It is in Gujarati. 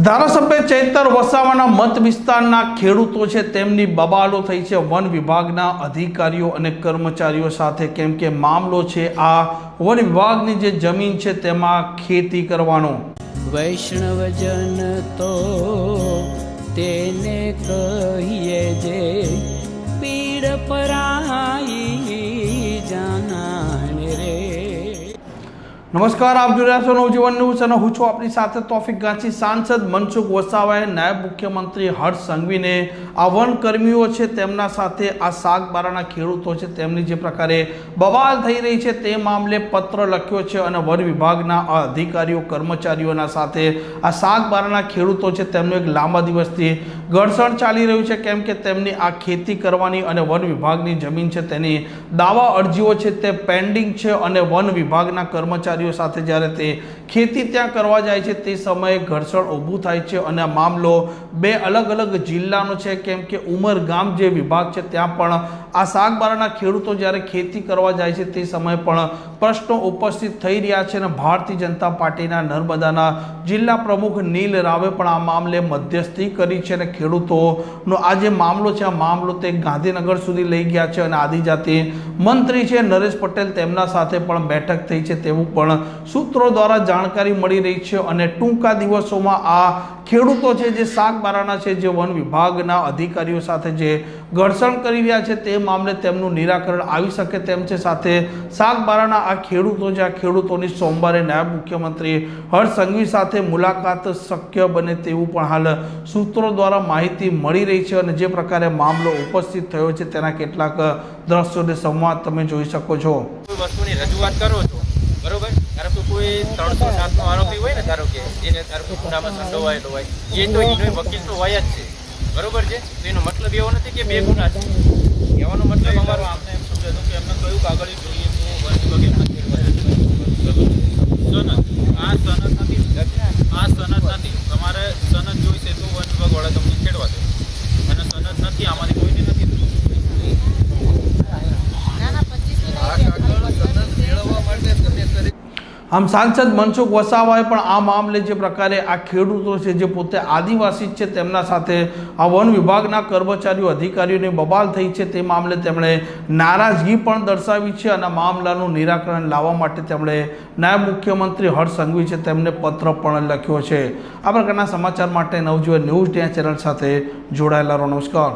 ધારાસભ્ય ચૈતર વસાવાના મત વિસ્તારના ખેડૂતો છે તેમની બબાલો થઈ છે વન વિભાગના અધિકારીઓ અને કર્મચારીઓ સાથે, કેમ કે મામલો છે આ વન વિભાગની જે જમીન છે તેમાં ખેતી કરવાનો। વૈષ્ણવજન તો તેને કહીએ જે પીડ પરાઈ જાનાને રે। નમસ્કાર, આપ જોઈ રહ્યા છો નવજીવન ન્યૂઝ અને હું છું આપની સાથે તોફિક ગાંચી। સાંસદ મનસુખ વસાવાએ નાયબ મુખ્યમંત્રી હર્ષ સંઘવીને આ વનકર્મીઓ છે તેમના સાથે આ શાકબારાના ખેડૂતો છે તેમની જે પ્રકારે બવાલ થઈ રહી છે તે મામલે પત્ર લખ્યો છે અને વન વિભાગના અધિકારીઓ કર્મચારીઓના સાથે આ શાકબારાના ખેડૂતો છે તેમનું એક લાંબા દિવસથી ઘર્ષણ ચાલી રહ્યું છે, કેમ કે તેમની આ ખેતી કરવાની અને વન વિભાગની જમીન છે તેની દાવા અરજીઓ છે તે પેન્ડિંગ છે અને વન વિભાગના કર્મચારીઓ સાથે જ્યારે તે ખેતી ત્યાં કરવા જાય છે તે સમયે ઘર્ષણ ઊભું થાય છે અને આ મામલો બે અલગ અલગ જિલ્લાનો છે, કેમ કે ઉમરગામ જે વિભાગ છે ત્યાં પણ આ શાકબારાના ખેડૂતો જ્યારે ખેતી કરવા જાય છે તે સમયે પણ પ્રશ્નો ઉપસ્થિત થઈ રહ્યા છે અને ભારતીય જનતા પાર્ટીના નર્મદાના જિલ્લા પ્રમુખ નીલ રાવે પણ આ મામલે મધ્યસ્થી કરી છે અને ખેડૂતોનો આ જે મામલો છે આ મામલો તે ગાંધીનગર સુધી લઈ ગયા છે અને આદિજાતિ મંત્રી છે નરેશ પટેલ તેમના સાથે પણ બેઠક થઈ છે તેવું પણ સૂત્રો દ્વારા જાણકારી મળી રહી છે અને ટૂંકા દિવસોમાં આ ખેડૂતો છે જે શાકબારાના છે જે વન વિભાગના અધિકારીઓ સાથે જે ઘર્ષણ કરી રહ્યા છે તે મામલે તેમનું નિરાકરણ આવી શકે તેમ છે। સાથે શાકબારાના આ ખેડૂતો છે આ ખેડૂતોની સોમવારે નાયબ મુખ્યમંત્રી હર્ષ સંઘવી સાથે મુલાકાત શક્ય બને તેવું પણ હાલ સૂત્રો દ્વારા માહિતી મળી રહી છે અને જે પ્રકારે મામલો ઉપસ્થિત થયો છે તેના કેટલાક દ્રશ્યોને સંવાદ તમે જોઈ શકો છો। કોઈ વસ્તુની રજૂઆત કરો છો બરોબર, ધારો કે કોઈ 307 નો આરોપી હોય ને, ધારો કે એને ગુનામાં સંડોવાયેલો હોય, એ તો એનો વકીલ તો હોય જ છે બરોબર છે। તો એનો મતલબ એવો નથી કે બે ગુના છે, એવાનો મતલબ અમારો આપણે એમ સમજે તો કે એમને કયું કાગળ જોઈએ તો વન વિભાગ સનદ આ સનદ નથી તમારે સનદ જોઈશે તો વન વિભાગ વાળા તમને ખેડવા દે અને સનદ નથી આમાંથી કોઈને નથી। આમ સાંસદ મનસુખ વસાવાએ પણ આ મામલે જે પ્રકારે આ ખેડૂતો છે જે પોતે આદિવાસી છે તેમના સાથે આ વન વિભાગના કર્મચારીઓ અધિકારીઓની બબાલ થઈ છે તે મામલે તેમણે નારાજગી પણ દર્શાવી છે અને મામલાનું નિરાકરણ લાવવા માટે તેમણે નાયબ મુખ્યમંત્રી હર્ષ સંઘવી છે તેમને પત્ર પણ લખ્યો છે। આ પ્રકારના સમાચાર માટે નવજીવન ન્યૂઝ ચેનલ સાથે જોડાયેલા રહો। નમસ્કાર।